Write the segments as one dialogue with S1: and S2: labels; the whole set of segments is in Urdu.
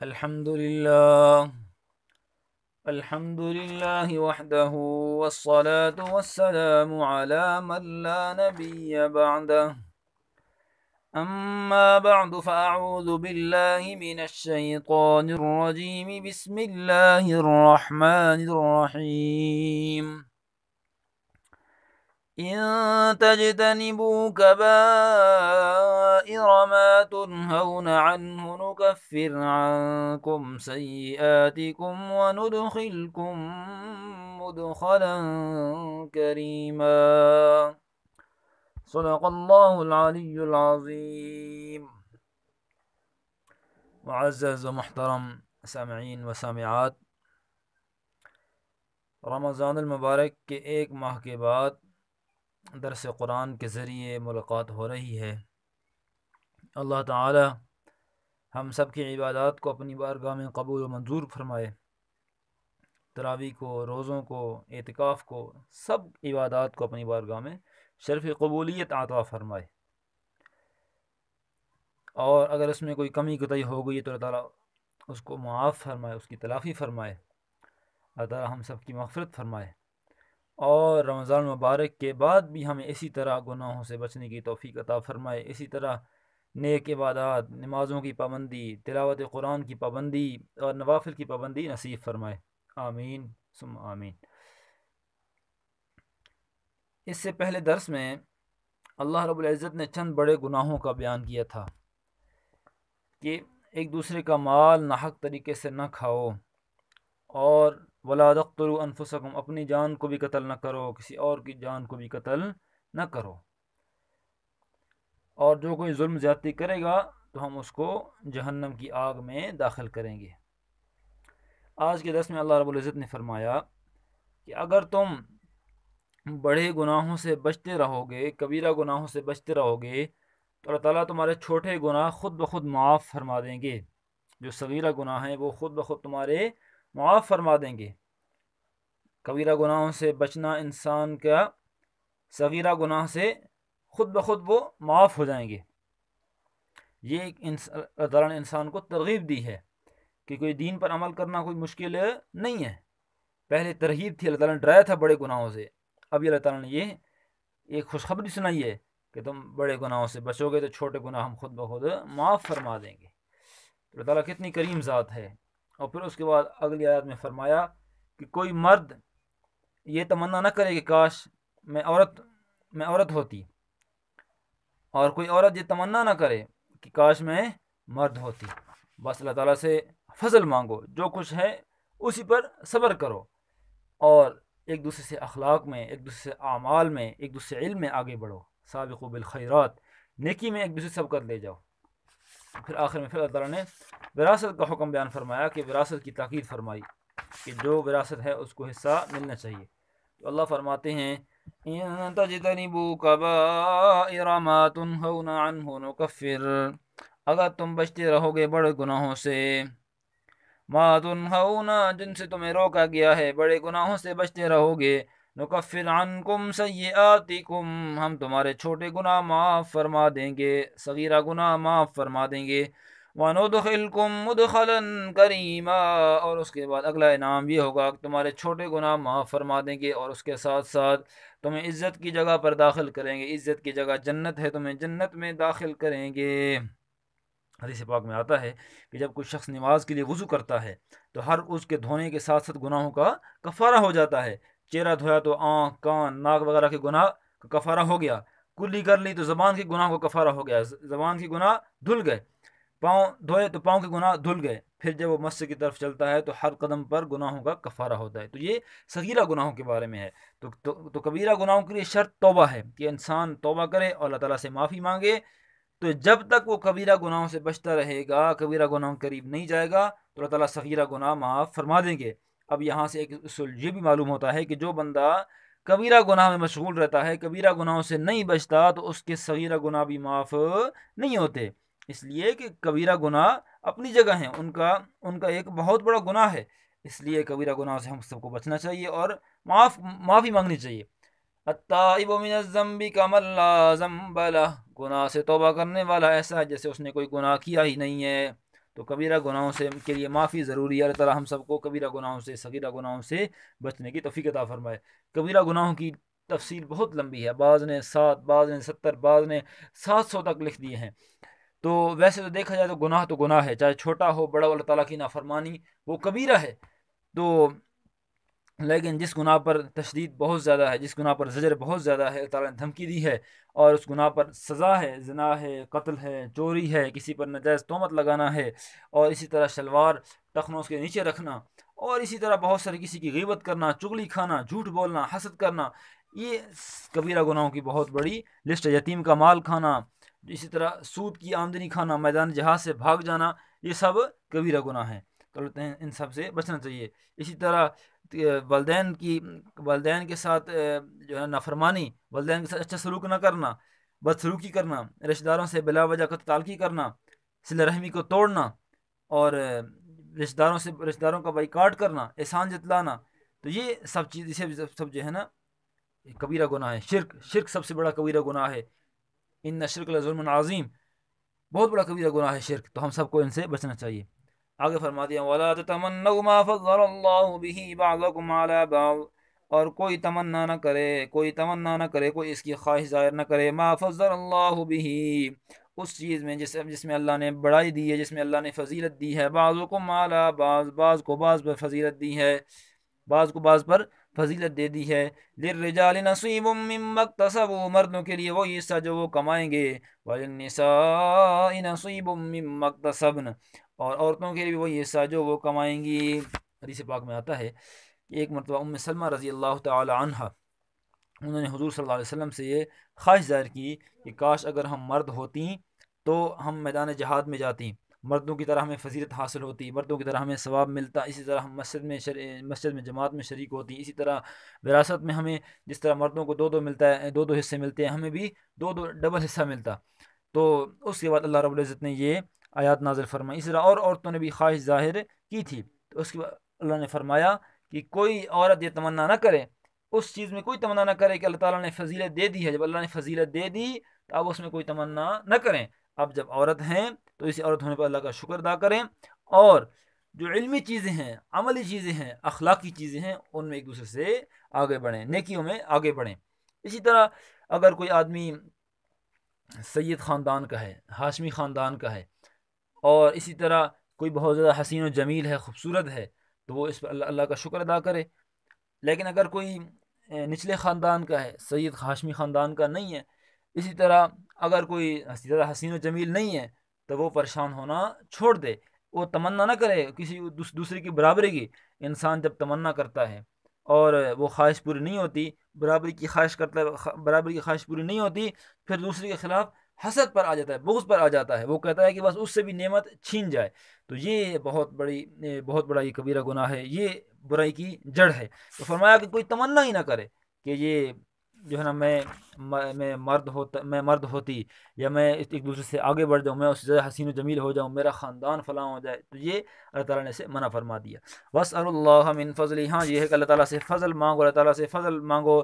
S1: الحمد لله الحمد لله وحده، والصلاة والسلام على من لا نبي بعده. أما بعد فأعوذ بالله من الشيطان الرجيم. بسم الله الرحمن الرحيم. إن تجتنبوا كبائر ما تنهون عنه نكفر عنكم سيئاتكم وندخلكم مدخلا كريما. صدق اللہ العلی العظیم. معزز و محترم سامعین و سامعات، رمضان المبارک کے ایک ماہ کے بعد درس قرآن کے ذریعے ملاقات ہو رہی ہے. اللہ تعالی ہم سب کی عبادات کو اپنی بارگاہ میں قبول و منظور فرمائے. تراویح کو، روزوں کو، اعتکاف کو، سب عبادات کو اپنی بارگاہ میں شرف قبولیت عطا فرمائے. اور اگر اس میں کوئی کمی کوتاہی ہو گئی تو اللہ تعالیٰ اس کو معاف فرمائے، اس کی تلافی فرمائے. اللہ تعالیٰ ہم سب کی مغفرت فرمائے. اور رمضان مبارک کے بعد بھی ہمیں اسی طرح گناہوں سے بچنے کی توفیق عطا فرمائے. اسی طرح نیک عبادات، نمازوں کی پابندی، تلاوت قرآن کی پابندی اور نوافل کی پابندی نصیب فرمائے. آمین ثم آمین. اس سے پہلے درس میں اللہ رب العزت نے چند بڑے گناہوں کا بیان کیا تھا کہ ایک دوسرے کا مال ناحق طریقے سے نہ کھاؤ، اور وَلَا تَقْتُلُوا أَنفُسَكُمْ، اپنی جان کو بھی قتل نہ کرو، کسی اور کی جان کو بھی قتل نہ کرو. اور جو کوئی ظلم زیادتی کرے گا تو ہم اس کو جہنم کی آگ میں داخل کریں گے. آج کے درس میں اللہ رب العزت نے فرمایا کہ اگر تم بڑے گناہوں سے بچتے رہو گے، کبیرہ گناہوں سے بچتے رہو گے، تو اللہ تعالیٰ تمہارے چھوٹے گناہ خود بخود معاف فرما دیں گے. جو صغیرہ گناہ ہیں وہ خود بخود تمہارے معاف فرما دیں گے. کبیرہ گناہوں سے بچنا انسان کا صغیرہ گناہ سے خود بخود وہ معاف ہو جائیں گے. یہ اللہ تعالیٰ نے انسان کو ترغیب دی ہے کہ کوئی دین پر عمل کرنا کوئی مشکل نہیں ہے. پہلے ترغیب تھی، اللہ تعالیٰ نے ڈرایا تھا بڑے گناہوں سے. اب اللہ تعالیٰ نے یہ ایک خوشخبری سنائی ہے کہ تم بڑے گناہوں سے بچو گے تو چھوٹے گناہ ہم خود بخود معاف فرما دیں گے. اللہ تعالیٰ کتنی کریم ذات ہے. اور پھر اس کے بعد اگلی آیات میں فرمایا کہ کوئی مرد یہ تمنا نہ کرے کہ کاش میں عورت ہوتی، اور کوئی عورت یہ تمنا نہ کرے کہ کاش میں مرد ہوتی. بس اللہ تعالیٰ سے فضل مانگو، جو کچھ ہے اسی پر صبر کرو، اور ایک دوسرے سے اخلاق میں، ایک دوسرے سے اعمال میں، ایک دوسرے سے علم میں آگے بڑھو. سابقوا بالخیرات، نیکی میں ایک دوسرے سے سبقت لے جاؤ. پھر آخر میں اللہ تعالیٰ نے وراثت کا حکم بیان فرمایا کہ وراثت کی تاکید فرمائی کہ جو وراثت ہے اس کو حصہ ملنا چاہیے. تو اللہ فرماتے ہیں ان تجتنبوا کبائر ما تنہون عنہ نکفر، اگر تم بچتے رہو گے بڑے گناہوں سے، ما تنہون جن سے تمہیں روکا گیا ہے، بڑے گناہوں سے بچتے رہو گے، نکفر عنکم سیئاتکم، ہم تمہارے چھوٹے گناہ معاف فرما دیں گے، صغیرہ گناہ معاف فرما دیں گے. وَنُدْخِلْكُمْ مُدْخَلًا كَرِيمًا، اور اس کے بعد اگلا انعام یہ ہوگا کہ تمہارے چھوٹے گناہ معاف فرما دیں گے، اور اس کے ساتھ ساتھ تمہیں عزت کی جگہ پر داخل کریں گے. عزت کی جگہ جنت ہے، تمہیں جنت میں داخل کریں گے. حدیث پاک میں آتا ہے کہ جب کوئی شخص نماز کے لیے وضو کرتا ہے تو ہر اس کے دھونے کے ساتھ ساتھ گناہوں کا کفارہ ہو جاتا ہے. چہرہ دھویا تو آنکھ، کان، ناک وغیرہ کے گناہ کا کفارہ ہو گیا. کلی کر لی تو زبان کے گناہ کا کفارہ ہو گیا، زبان کے گناہ دھل گئے. پاؤں دھوئے تو پاؤں کے گناہ دھل گئے. پھر جب وہ مسجد کی طرف چلتا ہے تو ہر قدم پر گناہوں کا کفارہ ہوتا ہے. تو یہ صغیرہ گناہوں کے بارے میں ہے. تو کبیرہ گناہوں کے لیے شرط توبہ ہے کہ انسان توبہ کرے اور اللہ تعالیٰ سے معافی مانگے. تو جب تک وہ کبیرہ گناہوں سے بچتا رہے گا، کبیرہ گناہوں کے قریب نہیں جائے گا، تو اللہ تعالیٰ صغیرہ گناہ معاف فرما دیں گے. اب یہاں سے ایک اصول یہ بھی معلوم ہوتا ہے کہ جو بندہ کبیرہ گناہ میں مشغول رہتا ہے، کبیرہ گناہوں سے نہیں بچتا، تو اس کے صغیرہ گناہ بھی معاف نہیں ہوتے. اس لیے کہ کبیرہ گناہ اپنی جگہ ہیں، ان کا ایک بہت بڑا گناہ ہے. اس لیے کبیرہ گناہ سے ہم سب کو بچنا چاہیے اور معافی مانگنی چاہیے. التائب من الذنب کمن لا ذنب لہ، گناہ سے توبہ کرنے والا ایسا ہے جیسے اس نے کوئی گناہ کیا ہی نہیں ہے. تو کبیرہ گناہوں سے کے لیے معافی ضروری ہے۔ اللہ تعالیٰ ہم سب کو کبیرہ گناہوں سے، صغیرہ گناہوں سے بچنے کی توفیق عطا فرمائے۔ کبیرہ گناہوں کی تفصیل بہت لمبی ہے، بعض نے 7، بعض نے 70، بعض نے 700 تک لکھ دیے ہیں۔ تو ویسے تو دیکھا جائے تو گناہ ہے، چاہے چھوٹا ہو بڑا ہو، اللہ تعالیٰ کی نافرمانی وہ کبیرہ ہے۔ تو لیکن جس گناہ پر تشدید بہت زیادہ ہے، جس گناہ پر زجر بہت زیادہ ہے، اللہ تعالیٰ نے دھمکی دی ہے، اور اس گناہ پر سزا ہے، زنا ہے، قتل ہے، چوری ہے، کسی پر ناجائز تہمت لگانا ہے، اور اسی طرح شلوار ٹخنوں کے نیچے رکھنا، اور اسی طرح بہت سارے کسی کی غیبت کرنا، چغلی کھانا، جھوٹ بولنا، حسد کرنا، یہ کبیرہ گناہوں کی بہت بڑی لسٹ ہے۔ یتیم کا مال کھانا، اسی طرح سود کی آمدنی کھانا، میدان جہاد سے بھاگ جانا، یہ سب کبیرہ گناہ ہیں۔ تو ان سب سے بچنا چاہیے۔ اسی طرح والدین کے ساتھ جو ہے نافرمانی، والدین کے ساتھ اچھا سلوک نہ کرنا، بدسلوکی کرنا، رشتہ داروں سے بلا وجہ قطع تعلقی کرنا، صلہ رحمی کو توڑنا، اور رشتہ داروں کا بائیکاٹ کرنا، احسان جتلانا، تو یہ سب چیز سب جو ہے نا کبیرہ گناہ ہے۔ شرک سب سے بڑا کبیرہ گناہ ہے۔ ان الشرک لظلم عظیم، بہت بڑا کبیرہ گناہ ہے شرک، تو ہم سب کو ان سے بچنا چاہیے۔ آگے فرما دیا وَلَا تَتَمَنَّوْا مَا فَضَّلَ اللَّهُ بِهِ بَعْضَكُمْ عَلَى بَعْضٍ، اور کوئی تمنا نہ کرے، کوئی اس کی خواہش ظاہر نہ کرے، ما فضل اللہ بِهِ، اس چیز میں جس میں اللہ نے بڑائی دی ہے، جس میں اللہ نے فضیلت دی ہے، بعضکم علی بعض، بعض کو بعض پر فضیلت دی ہے، بعض کو بعض پر فضیلت دے دی ہے۔ للرجال نصیب مما اکتسبوا، مردوں کے لیے وہی حصہ جو وہ کمائیں گے، وللنساء نصیب مما اکتسبن، اور عورتوں کے لیے وہی حصہ جو وہ کمائیں گی۔ حدیث پاک میں آتا ہے کہ ایک مرتبہ ام سلمہ رضی اللہ تعالی عنہ، انہوں نے حضور صلی اللہ علیہ وسلم سے یہ خواہش ظاہر کی کہ کاش اگر ہم مرد ہوتی تو ہم میدان جہاد میں جاتی، مردوں کی طرح ہمیں فضیلت حاصل ہوتی، مردوں کی طرح ہمیں ثواب ملتا، اسی طرح ہم مسجد میں جماعت میں شریک ہوتی، اسی طرح وراثت میں ہمیں جس طرح مردوں کو 2 ملتا ہے، 2 حصے ملتے ہیں، ہمیں بھی 2 ڈبل حصہ ملتا۔ تو اس کے بعد اللہ رب العزت نے یہ آیات نازل فرمائی۔ اسی طرح اور عورتوں نے بھی خواہش ظاہر کی تھی، تو اس کے بعد اللہ نے فرمایا کہ کوئی عورت یہ تمنا نہ کرے، اس چیز میں کوئی تمنا نہ کرے کہ اللہ تعالیٰ نے فضیلت دے دی ہے، جب اللہ نے فضیلت دے دی تو اب اس میں کوئی تمنا نہ کریں، اب جب عورت ہیں تو اسی عورت ہونے پر اللہ کا شکر ادا کریں، اور جو علمی چیزیں ہیں، عملی چیزیں ہیں، اخلاقی چیزیں ہیں، ان میں ایک دوسرے سے آگے بڑھیں، نیکیوں میں آگے بڑھیں۔ اسی طرح اگر کوئی آدمی سید خاندان کا ہے، ہاشمی خاندان کا ہے، اور اسی طرح کوئی بہت زیادہ حسین و جمیل ہے، خوبصورت ہے، تو وہ اس پر اللہ کا شکر ادا کرے۔ لیکن اگر کوئی نچلے خاندان کا ہے، سید ہاشمی خاندان کا نہیں ہے، اسی طرح اگر کوئی زیادہ حسین و جمیل نہیں ہے، تو وہ پریشان ہونا چھوڑ دے، وہ تمنا نہ کرے کسی دوسرے کی برابری کی۔ انسان جب تمنا کرتا ہے اور وہ خواہش پوری نہیں ہوتی، برابری کی خواہش کرتا ہے، برابری کی خواہش پوری نہیں ہوتی، پھر دوسرے کے خلاف حسد پر آ جاتا ہے، بغض پر آ جاتا ہے، وہ کہتا ہے کہ بس اس سے بھی نعمت چھین جائے، تو یہ بہت بڑا یہ کبیرہ گناہ ہے، یہ برائی کی جڑ ہے۔ تو فرمایا کہ کوئی تمنا ہی نہ کرے کہ یہ جو ہے نا میں مرد ہوتی، یا میں ایک دوسرے سے آگے بڑھ جاؤں، میں اس سے زیادہ حسین و جمیل ہو جاؤں، میرا خاندان فلاں ہو جائے، تو یہ اللہ تعالیٰ نے اسے منع فرما دیا۔ وَاسْأَلُوا اللَّهَ مِن فَضْلِهِ، ہاں یہ ہے کہ اللہ تعالیٰ سے فضل مانگو، اللہ تعالیٰ سے فضل مانگو،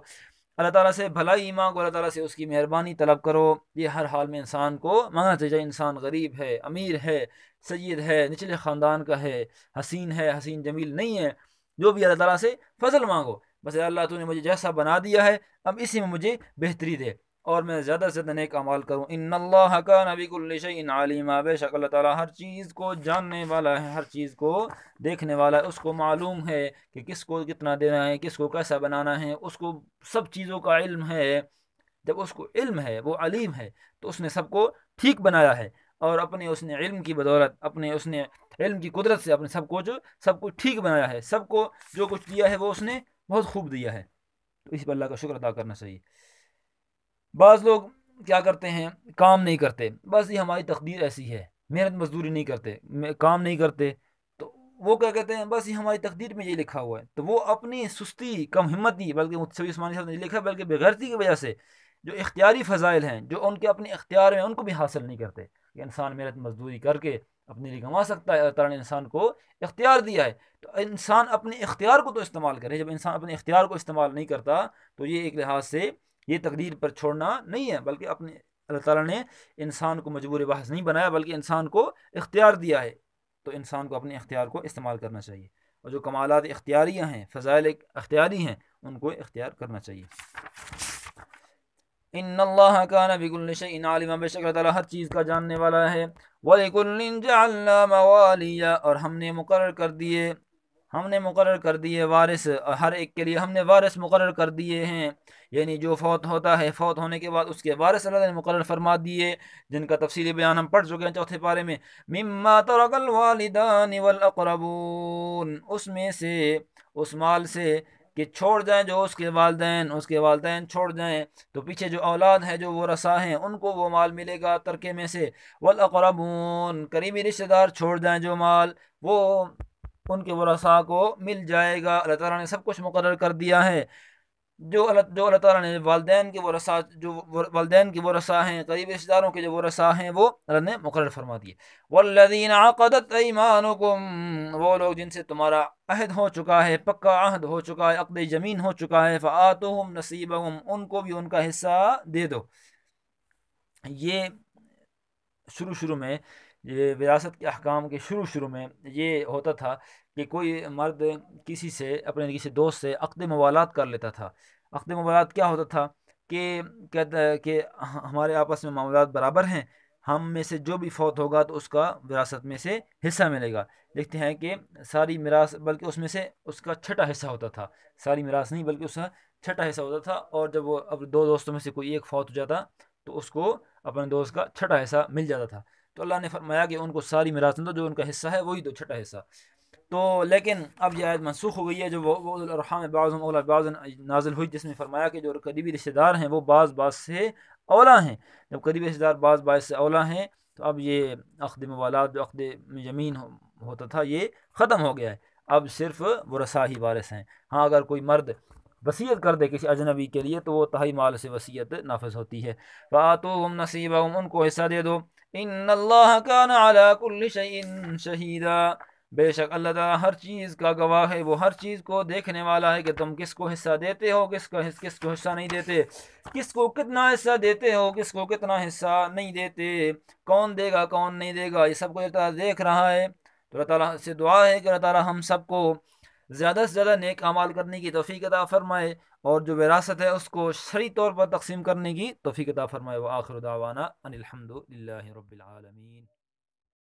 S1: اللہ تعالیٰ سے بھلائی مانگو، اللہ تعالیٰ سے اس کی مہربانی طلب کرو۔ یہ ہر حال میں انسان کو مانگنا چاہیے، انسان غریب ہے، امیر ہے، سید ہے، نچلے خاندان کا ہے، حسین جمیل نہیں ہے، جو بھی اللہ تعالیٰ سے فضل مانگو، بس اللہ تو نے مجھے جیسا بنا دیا ہے، اب اسی میں مجھے بہتری دے، اور میں زیادہ سے زیادہ نیک اعمال کروں۔ ان اللہ کان بکل شیء علیما، بے شک اللہ تعالیٰ ہر چیز کو جاننے والا ہے، ہر چیز کو دیکھنے والا ہے، اس کو معلوم ہے کہ کس کو کتنا دینا ہے، کس کو کیسا بنانا ہے، اس کو سب چیزوں کا علم ہے۔ جب اس کو علم ہے، وہ علیم ہے، تو اس نے سب کو ٹھیک بنایا ہے، اور اپنے اس نے علم کی بدولت، اپنے اس نے علم کی قدرت سے اپنے سب کو ٹھیک بنایا ہے، سب کو جو کچھ دیا ہے وہ اس نے بہت خوب دیا ہے، تو اس پر اللہ کا شکر ادا کرنا چاہیے۔ بعض لوگ کیا کرتے ہیں، کام نہیں کرتے، بس یہ ہماری تقدیر ایسی ہے، محنت مزدوری نہیں کرتے، کام نہیں کرتے، تو وہ کیا کہتے ہیں، بس یہ ہماری تقدیر میں یہ لکھا ہوا ہے، تو وہ اپنی سستی، کم ہمتی، بلکہ مصطفی عثمانی صاحب نے لکھا بلکہ بغیرتی کی وجہ سے جو اختیاری فضائل ہیں، جو ان کے اپنے اختیار میں، ان کو بھی حاصل نہیں کرتے، کہ انسان محنت مزدوری کر کے اپنے لیے کما سکتا ہے، اللہ تعالیٰ نے انسان کو اختیار دیا ہے، تو انسان اپنے اختیار کو تو استعمال کرے۔ جب انسان اپنے اختیار کو استعمال نہیں کرتا تو یہ ایک لحاظ سے یہ تقدیر پر چھوڑنا نہیں ہے، بلکہ اپنے اللہ تعالیٰ نے انسان کو مجبور بحث نہیں بنایا، بلکہ انسان کو اختیار دیا ہے، تو انسان کو اپنے اختیار کو استعمال کرنا چاہیے، اور جو کمالات اختیاریہ ہیں، فضائل اختیاری ہیں، ان کو اختیار کرنا چاہیے۔ ان اللہ کان بکل شیء عالما، بے شک اللہ تعالیٰ ہر چیز کا جاننے والا ہے۔ وَلِكُلٍّ جَعَلْنَا مَوَالِيَ، اور ہم نے مقرر کر دیے وارث، ہر ایک کے لیے ہم نے وارث مقرر کر دیے ہیں، یعنی جو فوت ہوتا ہے، فوت ہونے کے بعد اس کے وارث اللہ نے مقرر فرما دیے، جن کا تفصیلی بیان ہم پڑھ چکے ہیں چوتھے پارے میں۔ مما ترک الوالدان والاقربون، اس میں سے، اس مال سے کہ چھوڑ جائیں جو اس کے والدین چھوڑ جائیں، تو پیچھے جو اولاد ہے، جو ورثاء ہیں، ان کو وہ مال ملے گا ترکے میں سے۔ والاقربون، قریبی رشتہ دار چھوڑ جائیں جو مال، وہ ان کے ورثاء کو مل جائے گا۔ اللہ تعالیٰ نے سب کچھ مقرر کر دیا ہے۔ جو اللہ تعالیٰ نے والدین کے ورثاء ہیں، قریبی رشتہ داروں کے جو ورثاء ہیں، وہ اللہ نے مقرر فرما دیے۔ والذین عقدت ایمانکم، وہ لوگ جن سے تمہارا عہد ہو چکا ہے، پکا عہد ہو چکا ہے، عقد یمین ہو چکا ہے، فآتوہم نصیبہم، ان کو بھی ان کا حصہ دے دو۔ یہ شروع میں، یہ وراثت کے احکام کے شروع میں یہ ہوتا تھا کہ کوئی مرد کسی سے، اپنے کسی دوست سے عقد موالات کر لیتا تھا۔ عقد موالات کیا ہوتا تھا کہ کہتا ہے کہ ہمارے آپس میں معاملات برابر ہیں، ہم میں سے جو بھی فوت ہوگا تو اس کا وراثت میں سے حصہ ملے گا۔ دیکھتے ہیں کہ ساری میراث، بلکہ اس میں سے اس کا چھٹا حصہ ہوتا تھا، ساری میراث نہیں بلکہ اس کا چھٹا حصہ ہوتا تھا، اور جب وہ اب دو دوستوں میں سے کوئی ایک فوت ہو جاتا تو اس کو اپنے دوست کا چھٹا حصہ مل جاتا تھا۔ تو اللہ نے فرمایا کہ ان کو ساری میراث دو، جو ان کا حصہ ہے وہی دو، چھٹا حصہ۔ تو لیکن اب یہ آیت منسوخ ہو گئی ہے، جو وہ الارحام بعضهم اولی بعض نازل ہوئی، جس میں فرمایا کہ جو قریبی رشتہ دار ہیں وہ بعض سے اولا ہیں۔ جب قریبی رشتہ دار بعض سے اولا ہیں تو اب یہ عقد موالات، جو عقد یمین ہوتا تھا، یہ ختم ہو گیا ہے، اب صرف ورثاء ہی وارث ہیں۔ ہاں، اگر کوئی مرد وصیت کر دے کسی اجنبی کے لیے تو وہ تہائی مال سے وصیت نافذ ہوتی ہے۔ فآتوہم نصیبہم، ان کو حصہ دے دو۔ ان اللہ کان علی کل شیء شہیدا، بے شک اللہ تعالیٰ ہر چیز کا گواہ ہے، وہ ہر چیز کو دیکھنے والا ہے کہ تم کس کو حصہ دیتے ہو، کس کو حصہ نہیں دیتے، کس کو کتنا حصہ دیتے ہو، کس کو کتنا حصہ نہیں دیتے، کون دے گا کون نہیں دے گا، یہ سب کو اللہ تعالیٰ دیکھ رہا ہے۔ تو اللہ تعالیٰ سے دعا ہے کہ اللہ تعالیٰ ہم سب کو زیادہ سے زیادہ نیک اعمال کرنے کی توفیق عطا فرمائے، اور جو وراثت ہے اس کو صحیح طور پر تقسیم کرنے کی توفیق عطا فرمائے۔ وآخر دعوانا ان الحمد للہ رب العالمین۔